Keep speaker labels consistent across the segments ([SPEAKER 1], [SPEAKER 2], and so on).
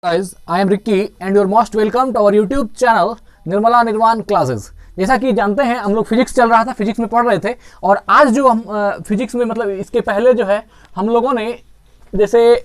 [SPEAKER 1] Guys, I am Ricky and you're most welcome to our YouTube channel Nirmala निर्वाण classes. जैसा कि जानते हैं हम लोग फिजिक्स चल रहा था, फिजिक्स में पढ़ रहे थे और आज जो हम फिजिक्स में मतलब इसके पहले जो है हम लोगों ने जैसे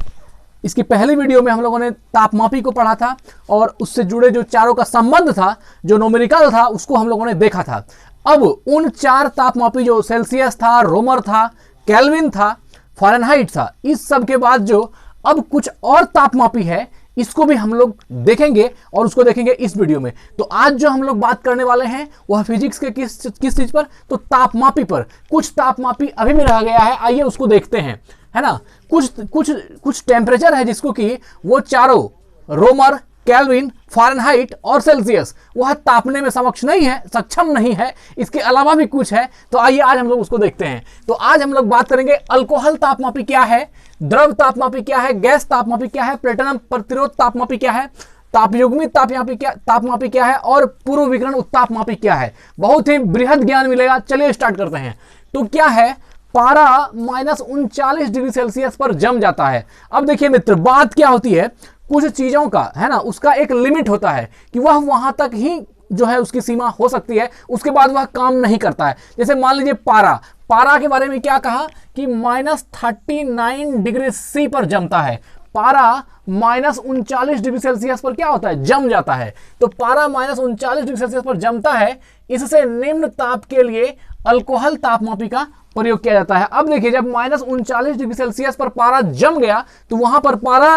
[SPEAKER 1] इसकी पहली वीडियो में हम लोगों ने तापमापी को पढ़ा था और उससे जुड़े जो चारों का संबंध था, जो न्यूमेरिकल था, उसको हम लोगों ने देखा था। अब उन चार तापमापी जो सेल्सियस था, रोमर था, केल्विन था, फ़ारेनहाइट था, इस सब के बाद जो अब कुछ और तापमापी है इसको भी हम लोग देखेंगे और उसको देखेंगे इस वीडियो में। तो आज जो हम लोग बात करने वाले हैं वह फिजिक्स के किस चीज पर, तो तापमापी पर। कुछ तापमापी अभी भी रह गया है, आइए उसको देखते हैं, है ना। कुछ टेम्परेचर है जिसको कि वो चारों रोमर, केल्विन, फ़ारेनहाइट और सेल्सियस वह तापने में सक्षम नहीं है। इसके अलावा भी कुछ है, तो आइए आज हम लोग उसको देखते हैं। तो आज हम लोग बात करेंगे अल्कोहल तापमापी क्या है, द्रव तापमापी क्या है, गैस तापमापी क्या है, प्लेटिनम प्रतिरोध तापमापी क्या है, तापयुग्मित तापमापी क्या है और पूर्व विकिरण उत्तापमापी क्या है। बहुत ही बृहद ज्ञान मिलेगा। चलिए स्टार्ट करते हैं। तो क्या है, पारा -39 डिग्री सेल्सियस पर जम जाता है। अब देखिए मित्र, बात क्या होती है, कुछ चीजों का है ना, उसका एक लिमिट होता है कि वह वहां तक ही जो है उसकी सीमा हो सकती है, उसके बाद वह काम नहीं करता है। जैसे मान लीजिए पारा के बारे में क्या कहा कि -39 डिग्री सी पर जमता है। पारा -39 डिग्री सेल्सियस पर क्या होता है, जम जाता है। तो पारा -39 डिग्री सेल्सियस पर जमता है, इससे निम्न ताप के लिए अल्कोहल तापमापी का प्रयोग किया जाता है। अब देखिए, जब -39 डिग्री सेल्सियस पर पारा जम गया तो वहां पर पारा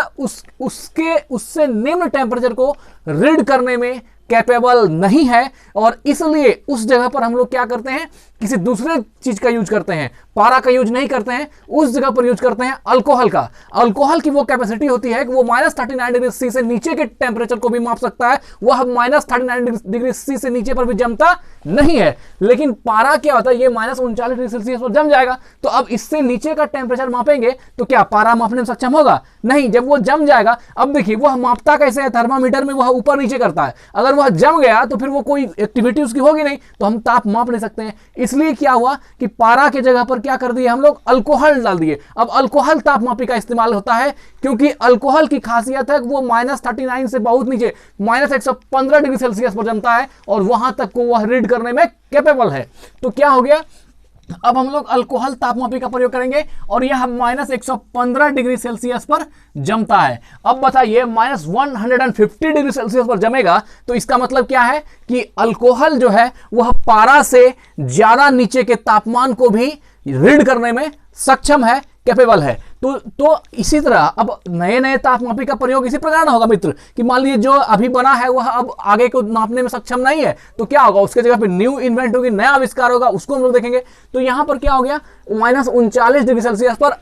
[SPEAKER 1] उससे निम्न टेम्परेचर को रीड करने में कैपेबल नहीं है और इसलिए उस जगह पर हम लोग क्या करते हैं, किसी दूसरे चीज का यूज करते हैं। पारा का यूज नहीं करते हैं, उस जगह पर यूज करते हैं अल्कोहल का। अल्कोहल की वो कैपेसिटी होती है कि वो -39 डिग्री सी से नीचे के टेम्परेचर को भी माप सकता है। वह -39 डिग्री सी से नीचे पर भी जमता नहीं है। लेकिन पारा क्या होता है, ये -39 डिग्री सेल्सियस पर जम जाएगा, तो अब इससे नीचे का टेम्परेचर मापेंगे तो क्या पारा मापने में सक्षम होगा? नहीं। जब वो जम जाएगा, अब देखिए वह मापता कैसे है, थर्मामीटर में वह ऊपर नीचे करता है। अगर वह जम गया तो फिर वो कोई एक्टिविटी उसकी होगी नहीं, तो हम ताप माप नहीं सकते हैं। इसलिए क्या हुआ कि पारा के जगह पर क्या कर दिए हम लोग, अल्कोहल डाल दिए। अब अल्कोहल तापमापी का इस्तेमाल होता है क्योंकि अल्कोहल की खासियत है कि वो -39 से बहुत नीचे -115 डिग्री सेल्सियस पर जमता है और वहां तक को वह रीड करने में कैपेबल है। तो क्या हो गया, अब हम लोग अल्कोहल तापमापी का प्रयोग करेंगे और यह -115 डिग्री सेल्सियस पर जमता है। अब बताइए, -150 डिग्री सेल्सियस पर जमेगा तो इसका मतलब क्या है कि अल्कोहल जो है वह पारा से ज्यादा नीचे के तापमान को भी रीड करने में सक्षम है, कैपेबल है। तो इसी तरह अब नए तापमापी का प्रयोग इसी प्रकार ना होगा मित्र कि मान लीजिए जो अभी बना है वह अब आगे को नापने में सक्षम नहीं है, तो क्या होगा, उसके जगह पे न्यू इन्वेंट होगी, नया आविष्कार होगा, उसको हम लोग देखेंगे। तो यहां पर क्या हो गया, -39 डिग्री सेल्सियस पर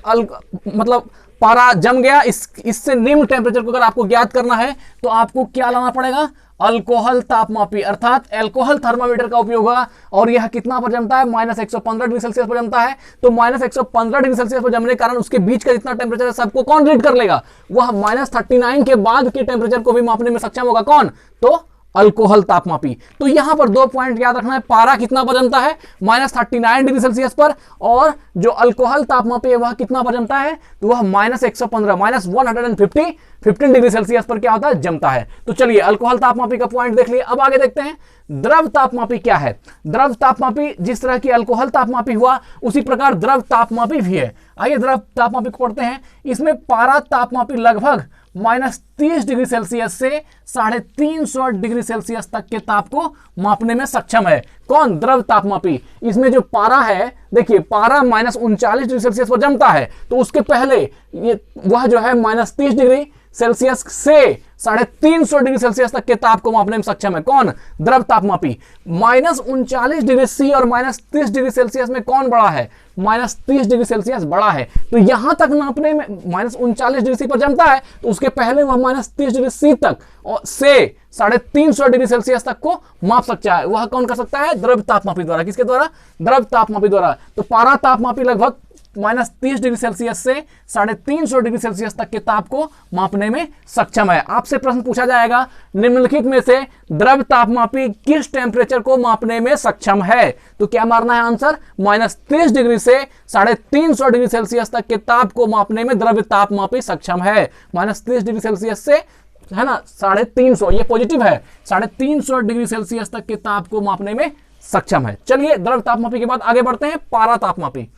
[SPEAKER 1] मतलब पारा जम गया। इससे निम्न टेम्परेचर को अगर आपको ज्ञात करना है तो आपको क्या लाना पड़ेगा, अल्कोहल तापमापी अर्थात अल्कोहल थर्मामीटर का उपयोग होगा। और यह कितना पर जमता है, -115 डिग्री सेल्सियस पर जमता है। तो -115 डिग्री सेल्सियस पर जमने के कारण उसके बीच का जितना टेम्परेचर है सबको कौन रीड कर लेगा, वह -39 के बाद के टेम्परेचर को भी मापने में सक्षम होगा। कौन, तो अल्कोहल तापमापी। तो यहां पर दो पॉइंट याद रखना है, पारा कितना पर जमता है, -39 डिग्री सेल्सियस पर, और जो अल्कोहल तापमापी है वह कितना पर जमता है, तो वह -115 15 डिग्री सेल्सियस पर क्या होता है, जमता है। तो चलिए अल्कोहल तापमापी का पॉइंट देख लिए। अब आगे देखते हैं द्रव तापमापी क्या है। द्रव तापमापी जिस तरह की अल्कोहल तापमापी हुआ उसी प्रकार द्रव तापमापी भी है। आइए द्रव तापमापी को पढ़ते हैं। इसमें पारा तापमापी लगभग -30 डिग्री सेल्सियस से 350 डिग्री सेल्सियस तक के ताप को मापने में सक्षम है। कौन, द्रव तापमापी। इसमें जो पारा है, देखिए पारा -39 डिग्री सेल्सियस पर जमता है, तो उसके पहले ये वह जो है -30 डिग्री सेल्सियस से 350 डिग्री सेल्सियस तक के ताप को मापने में सक्षम है। कौन, द्रव तापमापी। -39 डिग्री सी और -30 डिग्री सेल्सियस में कौन बड़ा है, -30 डिग्री सेल्सियस बड़ा है। तो यहां तक नापने में -39 डिग्री सी पर जमता है, तो उसके पहले वह -30 डिग्री सी तक और से 350 डिग्री सेल्सियस तक को माप सकता है। वह कौन कर सकता है, द्रव तापमापी द्वारा। किसके द्वारा, द्रव तापमापी द्वारा। तो पारा तापमापी लगभग -30 डिग्री सेल्सियस से 350 डिग्री सेल्सियस तक के ताप को मापने में सक्षम है। आपसे प्रश्न पूछा जाएगा, निम्नलिखित में से द्रव तापमापी किस टेम्परेचर को मापने में सक्षम है? तो क्या मारना है आंसर? -30 डिग्री से 350 डिग्री सेल्सियस तक के ताप को मापने में द्रव तापमापी सक्षम है। -30 डिग्री सेल्सियस से है ना 350, ये पॉजिटिव है, 350 डिग्री सेल्सियस तक के ताप को मापने में सक्षम है। चलिए द्रव तापमापी के बाद आगे बढ़ते हैं पारा तापमापी।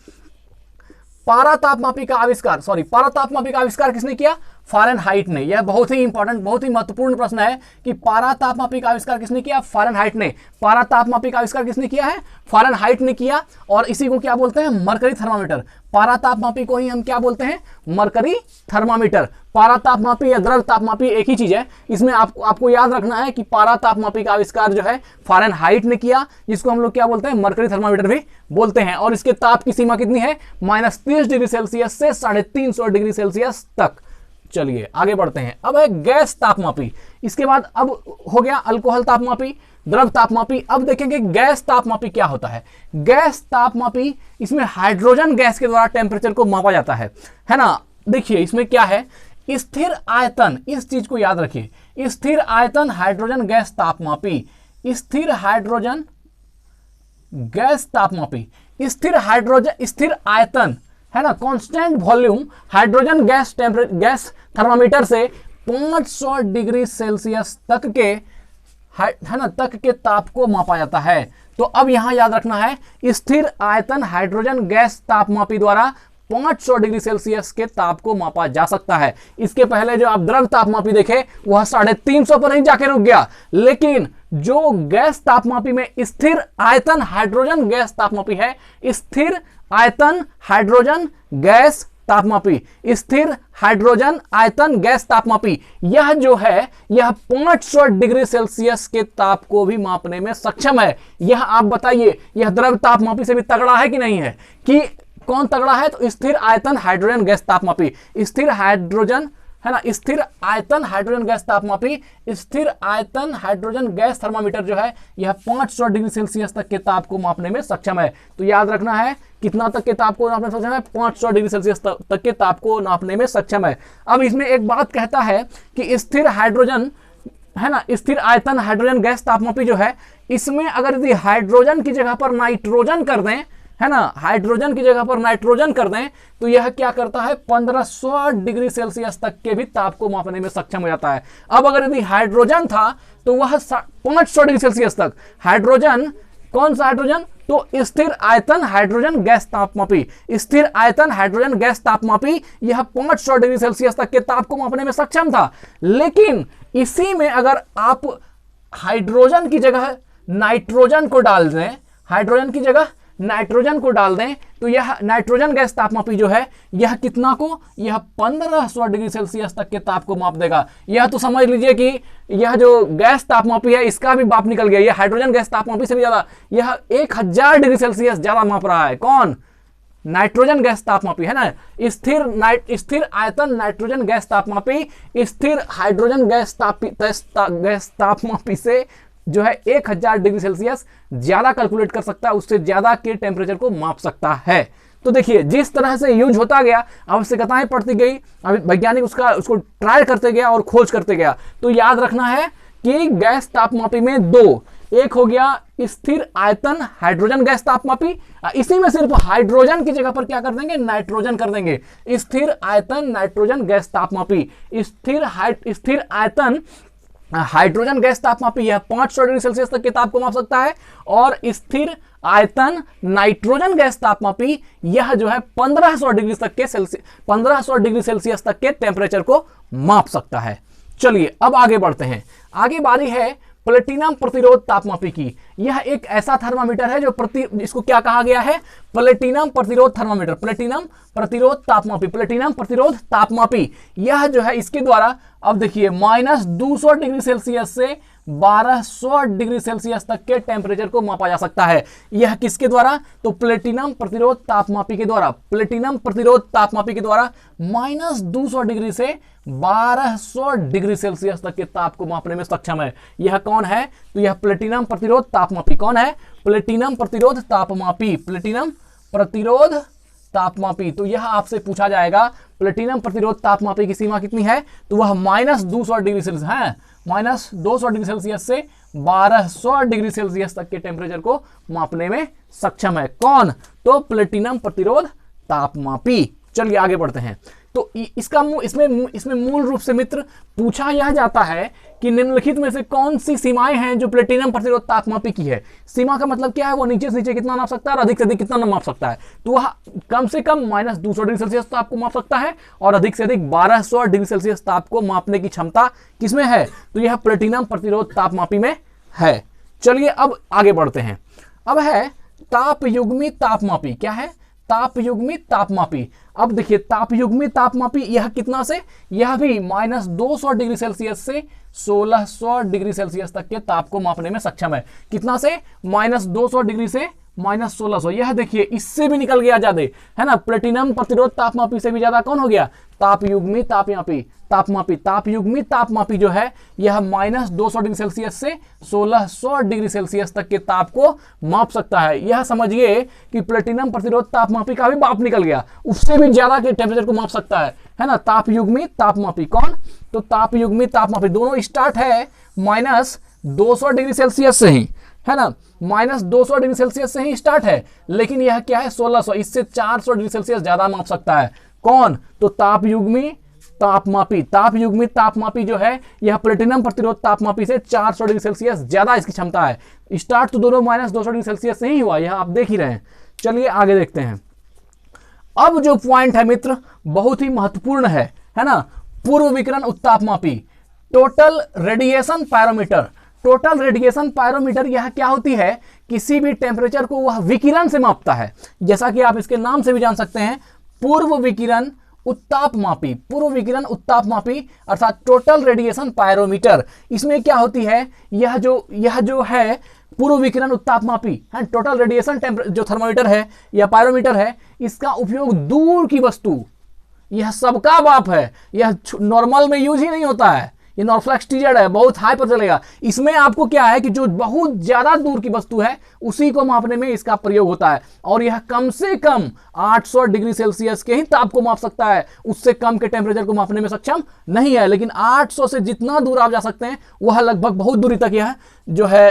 [SPEAKER 1] पारा तापमापी का आविष्कार किसने किया? फ़ारेनहाइट ने। यह बहुत ही इंपॉर्टेंट, बहुत ही महत्वपूर्ण प्रश्न है कि पारा तापमापी का आविष्कार किसने किया? फ़ारेनहाइट ने। पारा तापमापी का आविष्कार किसने किया है? फ़ारेनहाइट ने किया। और इसी को क्या बोलते हैं? Mercury thermometer. पारा तापमापी को ही हम क्या बोलते हैं? Mercury thermometer. पारा तापमापी या द्रव तापमापी एक ही चीज है। इसमें आपको याद रखना है कि पारा तापमापी का आविष्कार जो है फ़ारेनहाइट ने किया, जिसको हम लोग क्या बोलते हैं? मरकरी थर्मामीटर भी बोलते हैं। और इसके ताप की सीमा कितनी है? -30 डिग्री सेल्सियस से 350 डिग्री सेल्सियस तक। चलिए आगे बढ़ते हैं। अब है गैस तापमापी। इसके बाद अब हो गया अल्कोहल तापमापी, द्रव तापमापी। अब देखेंगे गैस तापमापी क्या होता है। गैस तापमापी, इसमें हाइड्रोजन गैस के द्वारा टेम्परेचर को मापा जाता है ना। देखिए इसमें क्या है, स्थिर आयतन, इस चीज को याद रखिए, स्थिर आयतन हाइड्रोजन गैस तापमापी, स्थिर हाइड्रोजन गैस तापमापी, स्थिर आयतन है ना, constant volume hydrogen gas thermometer से 500 डिग्री सेल्सियस तक के है ना तक के ताप को मापा जाता है। तो अब यहां याद रखना है, स्थिर आयतन हाइड्रोजन गैस तापमापी द्वारा 500 डिग्री सेल्सियस के ताप को मापा जा सकता है। इसके पहले जो आप द्रव तापमापी देखे वह 350 पर ही जाके रुक गया, लेकिन जो गैस तापमापी में स्थिर आयतन हाइड्रोजन गैस तापमापी है, स्थिर आयतन हाइड्रोजन गैस तापमापी, स्थिर हाइड्रोजन आयतन गैस तापमापी, यह जो है यह 500 डिग्री सेल्सियस के ताप को भी मापने में सक्षम है। यह आप बताइए, यह द्रव तापमापी से भी तगड़ा है कि नहीं है? कि कौन तगड़ा है? तो स्थिर आयतन हाइड्रोजन गैस तापमापी, स्थिर हाइड्रोजन है ना, स्थिर आयतन हाइड्रोजन गैस तापमापी, स्थिर आयतन हाइड्रोजन गैस थर्मामीटर जो है यह 500 डिग्री सेल्सियस तक के ताप को मापने में सक्षम है। तो याद रखना है कितना तक के ताप को नापने में सक्षम है? 500 डिग्री सेल्सियस तक के ताप को नापने में सक्षम है। अब इसमें एक बात कहता है कि स्थिर हाइड्रोजन है ना, स्थिर आयतन हाइड्रोजन गैस तापमापी जो है, इसमें अगर यदि हाइड्रोजन की जगह पर नाइट्रोजन कर दें, है ना, हाइड्रोजन की जगह पर नाइट्रोजन कर दें, तो यह क्या करता है? 1500 डिग्री सेल्सियस तक के भी ताप को मापने में सक्षम हो जाता है। अब अगर यदि हाइड्रोजन था तो वह 500 डिग्री सेल्सियस तक, हाइड्रोजन, कौन सा हाइड्रोजन? तो स्थिर आयतन हाइड्रोजन गैस तापमापी, स्थिर आयतन हाइड्रोजन गैस तापमापी, यह 500 डिग्री सेल्सियस तक के ताप को मापने में सक्षम था। लेकिन इसी में अगर आप हाइड्रोजन की जगह नाइट्रोजन को डाल दें, हाइड्रोजन की जगह नाइट्रोजन को डाल दें, तो यह नाइट्रोजन गैस तापमापी जो है यह कितना को? यह 1500 डिग्री सेल्सियस तक के ताप को माप देगा। यह तो समझ लीजिए कि यह जो गैस तापमापी है इसका भी बाप निकल गया। यह हाइड्रोजन गैस तापमापी से भी ज्यादा, यह 1000 डिग्री सेल्सियस ज्यादा माप रहा है। कौन? नाइट्रोजन गैस तापमापी, है ना। स्थिर आयतन नाइट्रोजन गैस तापमापी स्थिर हाइड्रोजन गैस तापमापी से जो है 1000 डिग्री सेल्सियस ज्यादा कैलकुलेट कर सकता है, उससे ज्यादा के टेम्परेचर को माप सकता है। तो देखिए जिस तरह से यूज होता गया, आवश्यकताएं पड़ती गई, वैज्ञानिक उसको ट्राई करते गया और खोज करते गया। तो याद रखना है कि गैस तापमापी में दो, एक हो गया स्थिर आयतन हाइड्रोजन गैस तापमापी, इसी में सिर्फ हाइड्रोजन की जगह पर क्या कर देंगे? नाइट्रोजन कर देंगे। स्थिर आयतन नाइट्रोजन गैस तापमापी, स्थिर आयतन हाइड्रोजन गैस तापमापी यह 500 डिग्री सेल्सियस तक के ताप को माप सकता है, और स्थिर आयतन नाइट्रोजन गैस तापमापी यह जो है 1500 डिग्री सेल्सियस तक के टेम्परेचर को माप सकता है। चलिए अब आगे बढ़ते हैं। आगे बारी है प्लेटिनम प्रतिरोध तापमापी की। यह एक ऐसा थर्मामीटर है जो इसको क्या कहा गया है? प्लेटिनम प्रतिरोध थर्मामीटर, प्लेटिनम प्रतिरोध तापमापी, प्लेटिनम प्रतिरोध तापमापी। यह जो है इसके द्वारा, अब देखिए, -200 डिग्री सेल्सियस से 1200 डिग्री सेल्सियस तक के टेम्परेचर को मापा जा सकता है। यह किसके द्वारा? तो प्लेटिनम प्रतिरोध तापमापी के द्वारा, प्लेटिनम प्रतिरोध तापमापी के द्वारा -200 डिग्री से 1200 डिग्री सेल्सियस तक के ताप को मापने में सक्षम है। यह कौन है? तो यह प्लेटिनम प्रतिरोध तापमापी। कौन है? प्लेटिनम प्रतिरोध तापमापी, प्लेटिनम प्रतिरोध तापमापी। तो यह आपसे पूछा जाएगा प्लेटिनम प्रतिरोध तापमापी की सीमा कितनी है? तो वह -200 डिग्री सेल्सियस है, -200 डिग्री सेल्सियस से 1200 डिग्री सेल्सियस तक के टेम्परेचर को मापने में सक्षम है। कौन? तो प्लेटिनम प्रतिरोध तापमापी। चलिए आगे बढ़ते हैं। तो इसमें मूल रूप से मित्र पूछा यह जाता है कि निम्नलिखित में से कौन सी सीमाएं हैं जो प्लेटिनम प्रतिरोध तापमापी की है। सीमा का मतलब क्या है, वो नीचे से नीचे कितना नाप सकता है और अधिक से अधिक कितना माप सकता है। तो वह कम से कम -200 डिग्री सेल्सियस ताप को माप सकता है और अधिक से अधिक 1200 डिग्री सेल्सियस ताप को मापने की क्षमता किसमें है, तो यह प्लेटिनम प्रतिरोध तापमापी में है। चलिए अब आगे बढ़ते हैं। अब है तापयुग्मी तापमापी। क्या है, तापयुग्मी तापमापी। अब देखिए तापयुग्मी तापमापी यह कितना से, यह भी -200 डिग्री सेल्सियस से 1600 डिग्री सेल्सियस तक के ताप को मापने में सक्षम है। कितना से, -200 डिग्री से -1600। यह देखिए इससे भी निकल गया ज्यादा, है ना। प्लेटिनम प्रतिरोध तापमापी से भी ज्यादा कौन हो गया, तापयुग्मी तापमापी। तापयुग्मी तापमापी जो है यह -200 डिग्री सेल्सियस से 1600 डिग्री सेल्सियस तक के ताप को माप सकता है। यह समझिए कि प्लेटिनम प्रतिरोध तापमापी का भी बाप निकल गया, उससे भी ज्यादा के टेम्परेचर को माप सकता है ना। तापयुग्मी तापमापी कौन, तो तापयुग्मी तापमापी दोनों स्टार्ट है -200 डिग्री सेल्सियस से ही, है ना। -200 डिग्री सेल्सियस से ही स्टार्ट है, लेकिन यह क्या है 1600, इससे 400 डिग्री सेल्सियस ज्यादा माप सकता है। कौन, तो तापयुग्मी तापमापी जो है यह प्लेटिनम प्रतिरोध तापमापी से 400 डिग्री सेल्सियस ज्यादा इसकी क्षमता है। स्टार्ट तो दोनों -200 डिग्री सेल्सियस से ही हुआ, यह आप देख ही रहे हैं। चलिए आगे देखते हैं। अब जो पॉइंट है मित्र बहुत ही महत्वपूर्ण है ना, पूर्व विकिरण उत्तापमापी, total radiation pyrometer. Total radiation pyrometer यह क्या होती है, किसी भी टेम्परेचर को वह विकिरण से मापता है, जैसा कि आप इसके नाम से भी जान सकते हैं, पूर्व विकिरण उत्तापमापी अर्थात टोटल रेडिएशन पायरोमीटर। इसमें क्या होती है, यह जो है पूर्व विकिरण उत्तापमापी है, टोटल रेडिएशन जो थर्मामीटर है या पायरोमीटर है, इसका उपयोग दूर की वस्तु, यह सबका बाप है, यह नॉर्मल में यूज ही नहीं होता है, ये नॉर्फ्लेक्स टीजेड है, बहुत हाई पर चलेगा। इसमें आपको क्या है कि जो बहुत ज्यादा दूर की वस्तु है उसी को मापने में इसका प्रयोग होता है, और यह कम से कम 800 डिग्री सेल्सियस के ही ताप को माप सकता है, उससे कम के टेम्परेचर को मापने में सक्षम नहीं है। लेकिन 800 से जितना दूर आप जा सकते हैं वह लगभग बहुत दूरी तक यह जो है,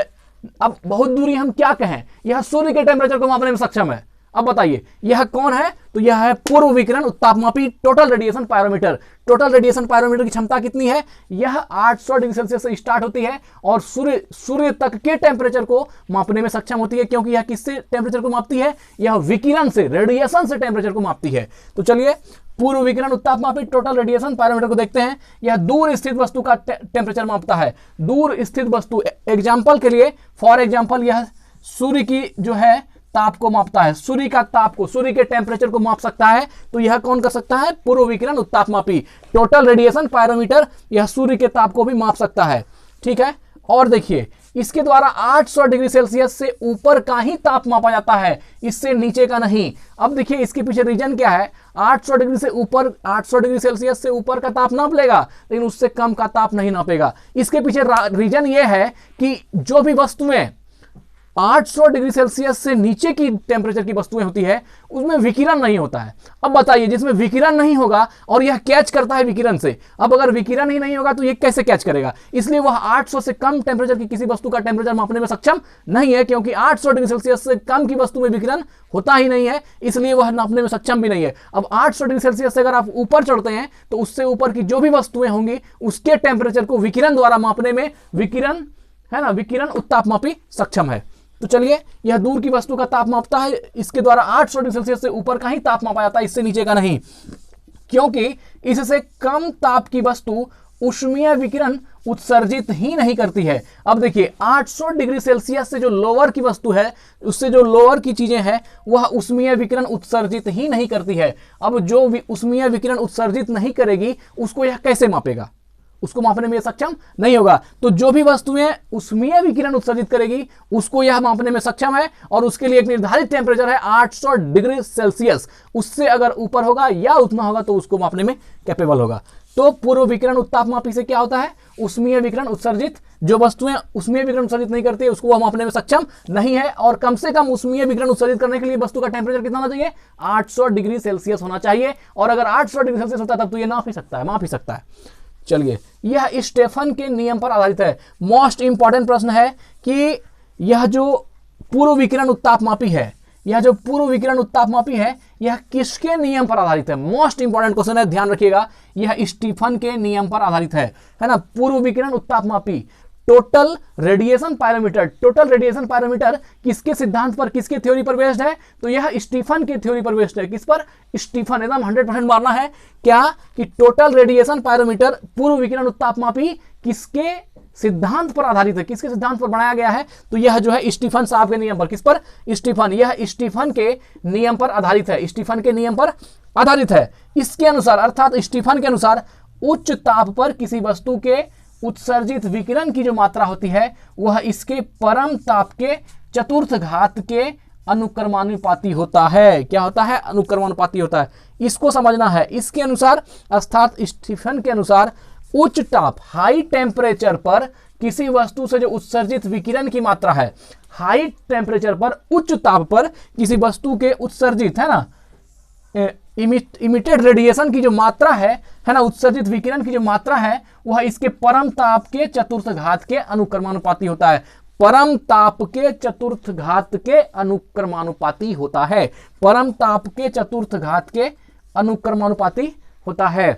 [SPEAKER 1] अब बहुत दूरी हम क्या कहें, यह सूर्य के टेम्परेचर को मापने में सक्षम है। अब बताइए यह कौन है, तो यह है पूर्व विकिरण उत्तापमापी total radiation pyrometer. Total radiation pyrometer की क्षमता कितनी है, यह 800 डिग्री सेल्सियस से स्टार्ट होती है और सूर्य तक के टेम्परेचर को मापने में सक्षम होती है, क्योंकि यह किससे टेम्परेचर को मापती है, यह विकिरण से, रेडिएशन से टेम्परेचर को मापती है। तो चलिए पूर्व विकिरण उत्तापमापी टोटल रेडिएशन पायरोमीटर को देखते हैं। यह दूर स्थित वस्तु का टेम्परेचर मापता है। दूर स्थित वस्तु, एग्जाम्पल के लिए, फॉर एग्जाम्पल यह सूर्य की जो है ताप को मापता है, सूर्य का ताप को, सूर्य के टेम्परेचर को माप सकता है। तो यह कौन कर सकता है, पूर्व विकिरण उत्तापमापी टोटल रेडिएशन पायरोमीटर, यह सूर्य के ताप को भी माप सकता है। ठीक है, और देखिए इसके द्वारा 800 डिग्री सेल्सियस से ऊपर का ही ताप मापा जाता है, इससे नीचे का नहीं। अब देखिए इसके पीछे रीजन क्या है, 800 डिग्री से ऊपर, 800 डिग्री सेल्सियस से ऊपर का ताप नाप लेगा, लेकिन उससे कम का ताप नहीं नापेगा। इसके पीछे रीजन यह है कि जो भी वस्तुएं 800 डिग्री सेल्सियस से नीचे की टेम्परेचर की वस्तुएं होती है उसमें विकिरण नहीं होता है। अब बताइए जिसमें विकिरण नहीं होगा और यह कैच करता है विकिरण से, अब अगर विकिरण ही नहीं होगा तो यह कैसे कैच करेगा, इसलिए वह 800 से कम टेम्परेचर की किसी वस्तु का टेम्परेचर मापने में सक्षम नहीं है, क्योंकि 800 डिग्री सेल्सियस से कम की वस्तु में विकिरण होता ही नहीं है, इसलिए वह नापने में सक्षम भी नहीं है। अब 800 डिग्री सेल्सियस से अगर आप ऊपर चढ़ते हैं तो उससे ऊपर की जो भी वस्तुएं होंगी उसके टेम्परेचर को विकिरण द्वारा मापने में विकिरण उत्तापमापी सक्षम है। तो चलिए यह दूर की वस्तु का ताप मापता है, इसके द्वारा 800 डिग्री सेल्सियस से ऊपर का ही ताप मापा जाता है, इससे नीचे का नहीं, क्योंकि इससे कम ताप की वस्तु ऊष्मीय विकिरण उत्सर्जित ही नहीं करती है। अब देखिए 800 डिग्री सेल्सियस से जो लोअर की वस्तु है, उससे जो लोअर की चीजें हैं वह ऊष्मीय विकिरण उत्सर्जित ही नहीं करती है। अब जो ऊष्मीय विकिरण उत्सर्जित नहीं करेगी उसको यह कैसे मापेगा, उसको मापने में सक्षम नहीं होगा। तो जो भी वस्तुएं ऊष्मीय विकिरण उत्सर्जित करेगी उसको यह मापने में सक्षम है, और उसके लिए एक निर्धारित टेम्परेचर है 800 डिग्री सेल्सियस, उससे अगर ऊपर होगा या उतना होगा तो उसको मापने में कैपेबल होगा। तो पूर्व विकिरण उत्तापमापी से क्या होता है, ऊष्मीय विकिरण उत्सर्जित, जो वस्तुएं ऊष्मीय विकिरण उत्सर्जित नहीं करती उसको वह मापने में सक्षम नहीं है, और कम से कम ऊष्मीय विकिरण उत्सर्जित करने के लिए वस्तु का टेम्परेचर कितना होना चाहिए, 800 डिग्री सेल्सियस होना चाहिए, और अगर 800 डिग्री सेल्सियस होता है तब तो यह माप ही सकता है। चलिए यह स्टेफन के नियम पर आधारित है। मोस्ट इंपॉर्टेंट प्रश्न है कि यह जो पूर्व विकिरण उत्तापमापी है यह जो पूर्व विकिरण उत्तापमापी है यह किसके नियम पर आधारित है? मोस्ट इंपॉर्टेंट क्वेश्चन है, ध्यान रखिएगा। यह स्टीफन के नियम पर आधारित है ना। पूर्व विकिरण उत्तापमापी total radiation pyrometer, total radiation pyrometer किसके सिद्धांत पर, किसके थ्योरी पर बेस्ड है? तो यह स्टीफन के थ्योरी पर बेस्ड है। किस पर? स्टीफन। एकदम 100% मारना है क्या कि टोटल रेडिएशन पायरोमीटर पूर्व विकिरण उत्तापमापी किसके सिद्धांत पर आधारित है, किसके सिद्धांत पर बनाया गया है? तो यह जो है स्टीफन साहब के नियम पर। किस पर? स्टीफन। यह स्टीफन के नियम पर आधारित है, स्टीफन के नियम पर आधारित है। इसके अनुसार, अर्थात स्टीफन के अनुसार उच्च ताप पर किसी वस्तु के उत्सर्जित विकिरण की जो मात्रा होती है वह इसके परम ताप के चतुर्थ घात के अनुक्रमानुपाती होता है। क्या होता है? अनुक्रमानुपाती होता है। इसको समझना है। इसके अनुसार, अर्थात स्टीफन के अनुसार उच्च ताप, हाई टेम्परेचर पर किसी वस्तु से जो उत्सर्जित विकिरण की मात्रा है, हाई टेम्परेचर पर, उच्च ताप पर किसी वस्तु के उत्सर्जित, है ना, इमिटेड रेडिएशन की जो मात्रा है ना, उत्सर्जित विकिरण की जो मात्रा है वह इसके परम ताप के चतुर्थ घात के अनुक्रमानुपाती होता है। परम ताप के चतुर्थ घात के अनुक्रमानुपाती होता है। परम ताप के चतुर्थ घात के अनुक्रमानुपाती होता है।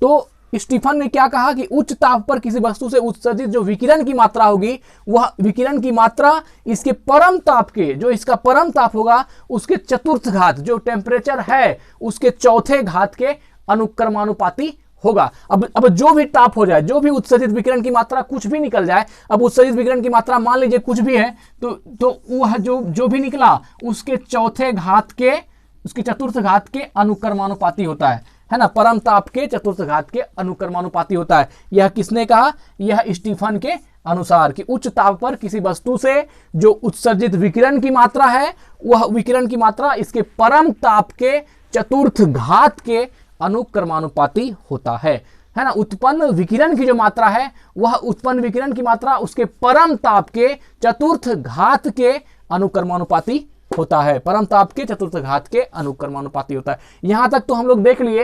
[SPEAKER 1] तो स्टीफन ने क्या कहा कि उच्च ताप पर किसी वस्तु से उत्सर्जित जो विकिरण की मात्रा होगी वह विकिरण की मात्रा इसके परम ताप के, जो इसका परम ताप होगा उसके चतुर्थ घात, जो टेम्परेचर है उसके चौथे घात के अनुक्रमानुपाती होगा। अब जो भी ताप हो जाए, जो भी उत्सर्जित विकिरण की मात्रा कुछ भी निकल जाए, अब उत्सर्जित विकिरण की मात्रा मान लीजिए कुछ भी है, तो वह जो भी निकला उसके चौथे घात के, उसके चतुर्थ घात के अनुक्रमानुपाती होता है ना। परम ताप के चतुर्थ घात के अनुक्रमानुपाती होता है। यह किसने कहा? यह स्टीफन के अनुसार कि उच्च ताप पर किसी वस्तु से जो उत्सर्जित विकिरण की मात्रा है वह विकिरण की मात्रा इसके परम ताप के चतुर्थ घात के अनुक्रमानुपाती होता है ना। उत्पन्न विकिरण की जो मात्रा है वह उत्पन्न विकिरण की मात्रा उसके परम ताप के चतुर्थ घात के अनुक्रमानुपाती होता है। परम ताप के चतुर्थ घात के अनुक्रमानुपाती होता है। यहां तक तो हम लोग देख लिए,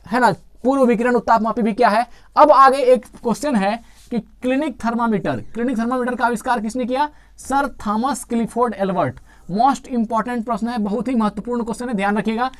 [SPEAKER 1] है ना, पूर्व विकिरण उत्तापमापी भी क्या है। अब आगे एक क्वेश्चन है कि क्लिनिक थर्मामीटर, क्लिनिक थर्मामीटर का आविष्कार किसने किया? Sir Thomas Clifford Albert. Most important प्रश्न है, बहुत ही महत्वपूर्ण क्वेश्चन है, ध्यान रखिएगा।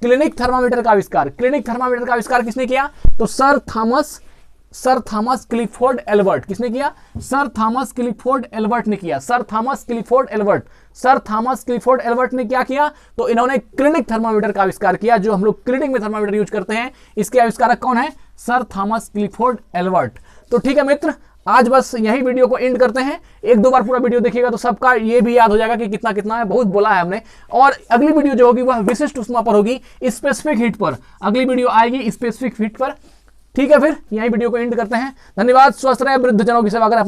[SPEAKER 1] क्लिनिक थर्मामीटर का आविष्कार, क्लिनिक थर्मामीटर का आविष्कार किसने किया? तो सर थॉमस क्लिफोर्ड एल्बर्ट। किसने किया? सर थॉमस क्लिफोर्ड एल्बर्ट ने किया। Sir Thomas Clifford Albert, sir Thomas Clifford Albert ने क्या किया? तो इन्होंने क्लिनिक थर्मामीटर का आविष्कार किया, जो हम लोग क्लिनिक में थर्मामीटर यूज करते हैं। इसके आविष्कारक कौन है? Sir Thomas Clifford Albert. तो ठीक है मित्र, आज बस यही वीडियो को एंड करते हैं। एक दो बार पूरा वीडियो देखिएगा तो सबका ये भी याद हो जाएगा कि कितना कितना है, बहुत बोला है हमने। और अगली वीडियो जो होगी वह विशिष्ट उष्मा पर होगी, स्पेसिफिक हीट पर। अगली वीडियो आएगी स्पेसिफिक हीट पर। ठीक है, फिर यही वीडियो को एंड करते हैं। धन्यवाद। स्वस्थ रहे, वृद्धजनों की सेवा करें, अपना